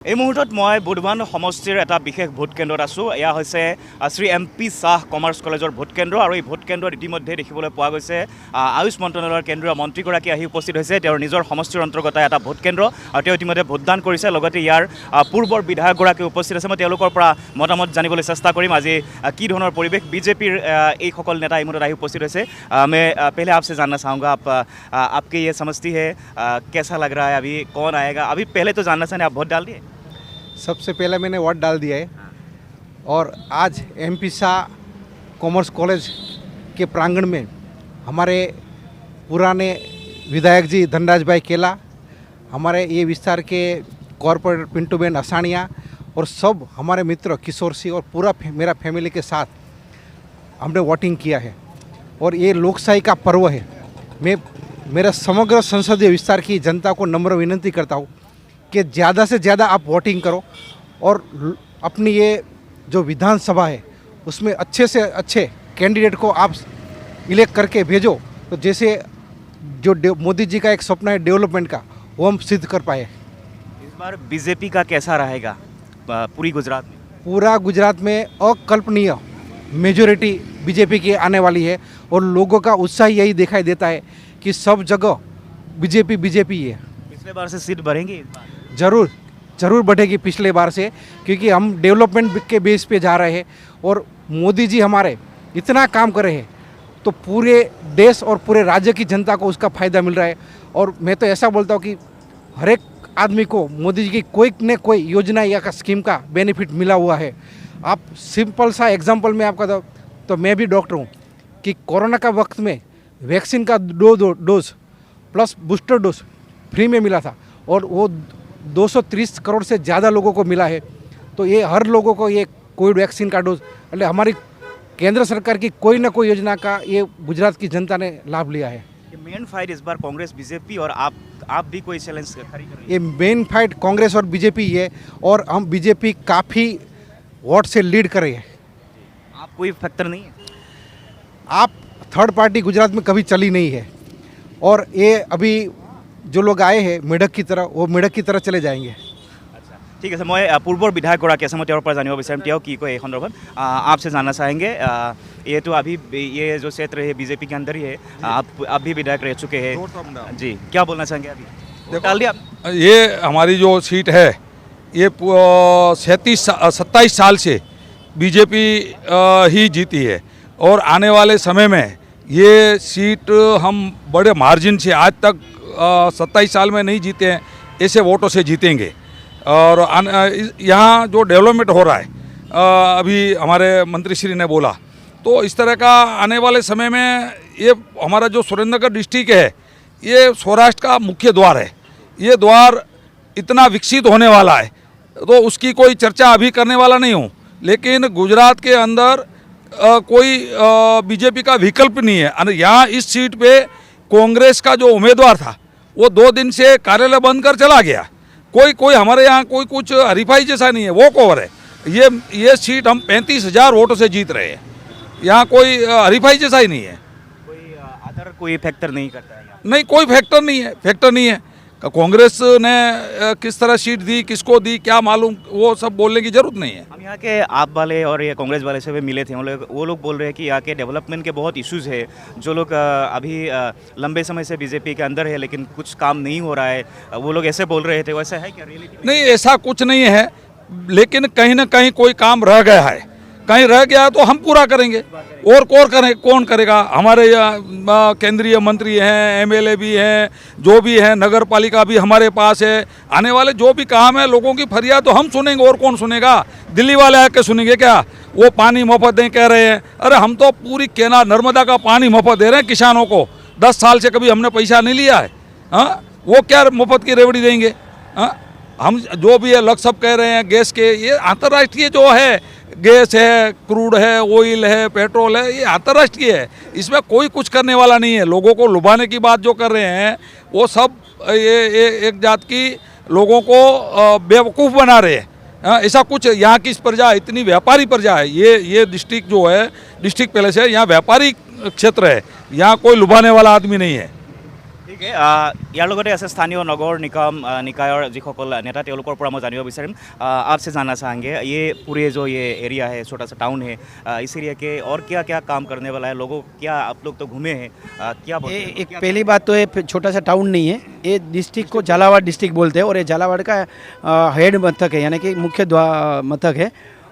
এই মুহূৰ্তত মই বুধবান সমষ্টিৰ এটা বিশেষ ভোট কেন্দ্ৰত আছোঁ। এয়া হৈছে শ্ৰী MP শাহ কমাৰ্চ কলেজৰ ভোট কেন্দ্ৰ আৰু এই ভোট কেন্দ্ৰত ইতিমধ্যে দেখিবলৈ পোৱা গৈছে আয়ুষ মন্ত্ৰালয়ৰ কেন্দ্ৰীয় মন্ত্ৰীগৰাকী আহি উপস্থিত হৈছে। তেওঁৰ নিজৰ সমষ্টিৰ অন্তৰ্গত এটা ভোট কেন্দ্ৰ আৰু তেওঁ ইতিমধ্যে ভোটদান কৰিছে। লগতে ইয়াৰ পূৰ্বৰ বিধায়কগৰাকী উপস্থিত আছে। মই তেওঁলোকৰ পৰা মতামত জানিবলৈ চেষ্টা কৰিম আজি কি ধৰণৰ পৰিৱেশ বিজেপিৰ এইসকল নেতা এই মুহূৰ্তত আহি উপস্থিত হৈছে। मैं पहले आपसे जानना चाहूँगा आपकी ये समझती है कैसा लग रहा है अभी कौन आएगा? अभी पहले तो जानना चाहें आप वोट डाल दिए? सबसे पहले मैंने वोट डाल दिया है और आज MP शाह कॉमर्स कॉलेज के प्रांगण में हमारे पुराने विधायक जी धनराज भाई केला, हमारे ये विस्तार के कॉरपोरेटर पिंटू बेन असानिया और सब हमारे मित्र किशोर सिंह और पूरा मेरा फैमिली के साथ हमने वोटिंग किया है। और ये लोकशाही का पर्व है। मैं मेरा समग्र संसदीय विस्तार की जनता को नम्र विनती करता हूँ कि ज़्यादा से ज़्यादा आप वोटिंग करो और अपनी ये जो विधानसभा है उसमें अच्छे से अच्छे कैंडिडेट को आप इलेक्ट करके भेजो, तो जैसे जो मोदी जी का एक सपना है डेवलपमेंट का, वो हम सिद्ध कर पाए। इस बार बीजेपी का कैसा रहेगा पूरी गुजरात में? पूरा गुजरात में अकल्पनीय मेजोरिटी बीजेपी की आने वाली है और लोगों का उत्साह यही दिखाई देता है कि सब जगह बीजेपी ही है। पिछले बार से सीट बढ़ेंगी इस बार? ज़रूर बढ़ेगी पिछले बार से, क्योंकि हम डेवलपमेंट के बेस पे जा रहे हैं और मोदी जी हमारे इतना काम कर रहे हैं तो पूरे देश और पूरे राज्य की जनता को उसका फ़ायदा मिल रहा है। और मैं तो ऐसा बोलता हूँ कि हर एक आदमी को मोदी जी की कोई न कोई योजना या का स्कीम का बेनिफिट मिला हुआ है। आप सिंपल सा एग्जांपल में आपका तो मैं भी डॉक्टर हूँ कि कोरोना का वक्त में वैक्सीन का dose plus booster dose free में मिला था और वो 230 करोड़ से ज़्यादा लोगों को मिला है। तो ये हर लोगों को ये कोविड वैक्सीन का डोज मतलब हमारी केंद्र सरकार की कोई ना कोई योजना का ये गुजरात की जनता ने लाभ लिया है। ये मेन फाइट इस बार कांग्रेस बीजेपी और आप भी कोई चैलेंज खड़ी कर रही है? ये मेन फाइट कांग्रेस और बीजेपी है और हम बीजेपी काफ़ी वोट से लीड कर रहे हैं। आप कोई फैक्टर नहीं है? आप थर्ड पार्टी गुजरात में कभी चली नहीं है और ये अभी जो लोग आए हैं मेढक की तरह, वो मेढक की तरह चले जाएंगे। अच्छा ठीक है। मैं पूर्वर विधायकगराकी আছে মই তেওঁৰ পৰা জানিব বিচাৰিম তেওঁ কি কয় এই সন্দर्भत। आपसे जानना चाहेंगे ये तो अभी ये जो क्षेत्र है बीजेपी के अंदर ही है, आप भी विधायक रह चुके हैं जी, क्या बोलना चाहेंगे? अभी डाल दिया? ये हमारी जो सीट है ये 27 साल से बीजेपी ही जीती है और आने वाले समय में ये सीट हम बड़े मार्जिन से आज तक 27 साल में नहीं जीते हैं, ऐसे वोटों से जीतेंगे। और यहाँ जो डेवलपमेंट हो रहा है अभी हमारे मंत्री श्री ने बोला, तो इस तरह का आने वाले समय में ये हमारा जो सुरेंद्रनगर डिस्ट्रिक्ट है ये सौराष्ट्र का मुख्य द्वार है। ये द्वार इतना विकसित होने वाला है तो उसकी कोई चर्चा अभी करने वाला नहीं हूँ, लेकिन गुजरात के अंदर कोई बीजेपी का विकल्प नहीं है। यहाँ इस सीट पे कांग्रेस का जो उम्मीदवार था वो 2 दिन से कार्यालय बंद कर चला गया। कोई हमारे यहाँ कोई कुछ हरीफाई जैसा नहीं है, वो कवर है। ये सीट हम 35,000 वोटों से जीत रहे हैं। यहाँ कोई हरीफाई जैसा ही नहीं है। कोई अदर कोई फैक्टर नहीं करता है यहाँ? नहीं, कोई फैक्टर नहीं है। कांग्रेस ने किस तरह सीट दी, किसको दी, क्या मालूम, वो सब बोलने की जरूरत नहीं है। हम यहाँ के आप वाले और ये कांग्रेस वाले से भी मिले थे, वो लोग बोल रहे हैं कि यहाँ के डेवलपमेंट के बहुत इश्यूज़ है। जो लोग अभी लंबे समय से बीजेपी के अंदर है लेकिन कुछ काम नहीं हो रहा है, वो लोग ऐसे बोल रहे थे। वैसा है क्या रियलिटी? नहीं, ऐसा कुछ नहीं है, लेकिन कहीं ना कहीं कोई काम रह गया है, कहीं रह गया तो हम पूरा करेंगे। और कौन करेगा? हमारे केंद्रीय मंत्री हैं, MLA भी हैं, जो भी हैं, नगर पालिका भी हमारे पास है। आने वाले जो भी काम है लोगों की फरियाद तो हम सुनेंगे, और कौन सुनेगा? दिल्ली वाले आके सुनेंगे क्या? वो पानी मुफ्त दें कह रहे हैं। अरे हम तो पूरी केना नर्मदा का पानी मुफ्त दे रहे हैं किसानों को। 10 साल से कभी हमने पैसा नहीं लिया है। हाँ, वो क्या मुफ्त की रेवड़ी देंगे? हाँ, हम जो भी है लग सब कह रहे हैं गैस के, ये अंतर्राष्ट्रीय जो है गैस है, क्रूड है, ऑयल है, पेट्रोल है, ये अंतर्राष्ट्रीय है। इसमें कोई कुछ करने वाला नहीं है। लोगों को लुभाने की बात जो कर रहे हैं वो सब ये एक जात की लोगों को बेवकूफ़ बना रहे हैं। ऐसा कुछ यहाँ की प्रजा इतनी व्यापारी प्रजा है। ये डिस्ट्रिक्ट जो है डिस्ट्रिक्ट पैलेस है, यहाँ व्यापारी क्षेत्र है, यहाँ कोई लुभाने वाला आदमी नहीं है। ठीक ঠিকে ইয়াৰ লগতে আছে স্থানীয় নগৰ নিগম निकायर যিসকল নেতা তেওঁলোকৰ পৰা মই জানিব বিচাৰিম आपसे जानना चाहेंगे ये पूरे जो ये एरिया है छोटा सा टाउन है इस एरिया के और क्या क्या काम करने वाला है लोगों क्या आप लोग तो घूमे हैं क्या बोलते हैं? एक पहली बात तो ये छोटा सा टाउन नहीं है, ये डिस्ट्रिक्ट को झालावाड़ डिस्ट्रिक्ट बोलते हैं और ये झालावाड़ का हेड मथक है यानी कि मुख्य मथक है।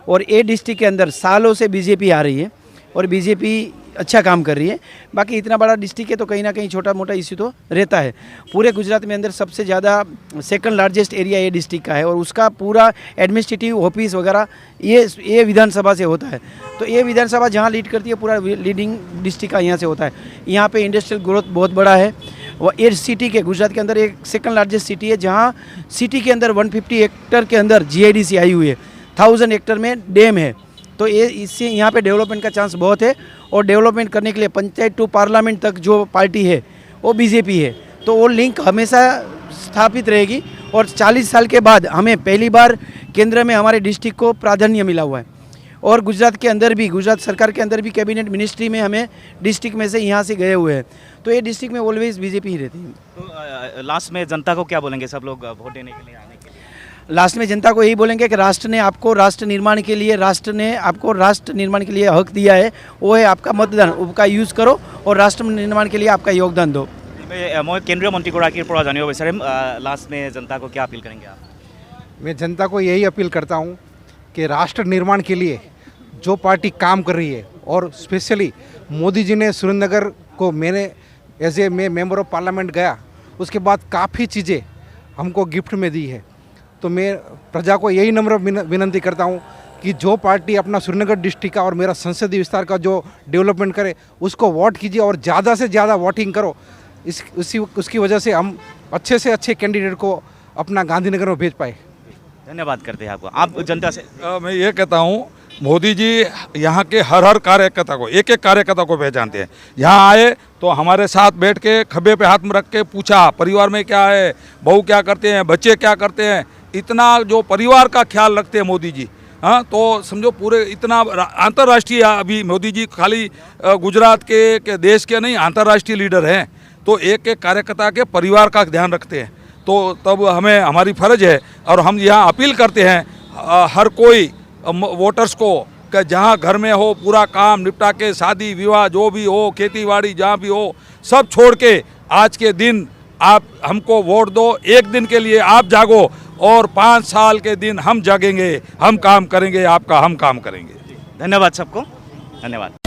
और ये डिस्ट्रिक्ट के अंदर सालों से बीजेपी आ रही है और बीजेपी अच्छा काम कर रही है। बाकी इतना बड़ा डिस्ट्रिक्ट है तो कहीं ना कहीं छोटा मोटा इश्यू तो रहता है। पूरे गुजरात में अंदर सबसे ज़्यादा सेकंड लार्जेस्ट एरिया ये डिस्ट्रिक्ट का है और उसका पूरा एडमिनिस्ट्रेटिव ऑफिस वगैरह ये विधानसभा से होता है। तो ये विधानसभा जहाँ लीड करती है पूरा लीडिंग डिस्ट्रिक्ट का यहाँ से होता है। यहाँ पे इंडस्ट्रियल ग्रोथ बहुत बड़ा है। वो एयर सिटी के गुजरात के अंदर एक सेकंड लार्जेस्ट सिटी है जहाँ सिटी के अंदर 150 हेक्टर के अंदर GIDC आई हुई है, 1000 हेक्टर में डैम है। तो ये इससे यहाँ पे डेवलपमेंट का चांस बहुत है और डेवलपमेंट करने के लिए पंचायत टू पार्लियामेंट तक जो पार्टी है वो बीजेपी है। तो वो लिंक हमेशा स्थापित रहेगी और 40 साल के बाद हमें पहली बार केंद्र में हमारे डिस्ट्रिक्ट को प्राधान्य मिला हुआ है। और गुजरात के अंदर भी गुजरात सरकार के अंदर भी कैबिनेट मिनिस्ट्री में हमें डिस्ट्रिक्ट में से यहाँ से गए हुए हैं। तो ये डिस्ट्रिक्ट में ऑलवेज बीजेपी ही रहती है। तो लास्ट में जनता को क्या बोलेंगे सब लोग वोट देने के लिए आने के लिए? लास्ट में जनता को यही बोलेंगे कि राष्ट्र ने आपको राष्ट्र निर्माण के लिए हक दिया है, वो है आपका मतदान, उसका यूज़ करो और राष्ट्र निर्माण के लिए आपका योगदान दो। मैं केंद्रीय मंत्रीगराकीर পৰা জানিব বিচাৰিম लास्ट में जनता को क्या अपील करेंगे आप? मैं जनता को यही अपील करता हूँ कि राष्ट्र निर्माण के लिए जो पार्टी काम कर रही है और स्पेशली मोदी जी ने सुरेंद्रनगर को मैंने एज ए मैं मेंबर ऑफ पार्लियामेंट गया, उसके बाद काफ़ी चीज़ें हमको गिफ्ट में दी है। तो मैं प्रजा को यही नम्र विनंती करता हूँ कि जो पार्टी अपना सुरेंद्रनगर डिस्ट्रिक्ट का और मेरा संसदीय विस्तार का जो डेवलपमेंट करे उसको वोट कीजिए और ज़्यादा से ज़्यादा वोटिंग करो। उसकी वजह से हम अच्छे से अच्छे कैंडिडेट को अपना गांधीनगर में भेज पाए। धन्यवाद करते हैं आपको। आप जनता से मैं ये कहता हूँ मोदी जी यहाँ के हर कार्यकर्ता को एक कार्यकर्ता को पहचानते हैं। यहाँ आए तो हमारे साथ बैठ के खभे पे हाथ में रख के पूछा परिवार में क्या है, बहू क्या करते हैं, बच्चे क्या करते हैं। इतना जो परिवार का ख्याल रखते हैं मोदी जी, हाँ तो समझो पूरे इतना अंतर्राष्ट्रीय अभी मोदी जी खाली गुजरात के देश के नहीं अंतर्राष्ट्रीय लीडर हैं। तो एक कार्यकर्ता के परिवार का ध्यान रखते हैं। तो तब हमें हमारी फ़र्ज है और हम यहाँ अपील करते हैं हर कोई वोटर्स को कि जहाँ घर में हो पूरा काम निपटा के शादी विवाह जो भी हो खेती बाड़ी जहाँ भी हो सब छोड़ के आज के दिन आप हमको वोट दो। एक दिन के लिए आप जागो और 5 साल के दिन हम जागेंगे, हम काम करेंगे, आपका हम काम करेंगे। धन्यवाद सबको, धन्यवाद।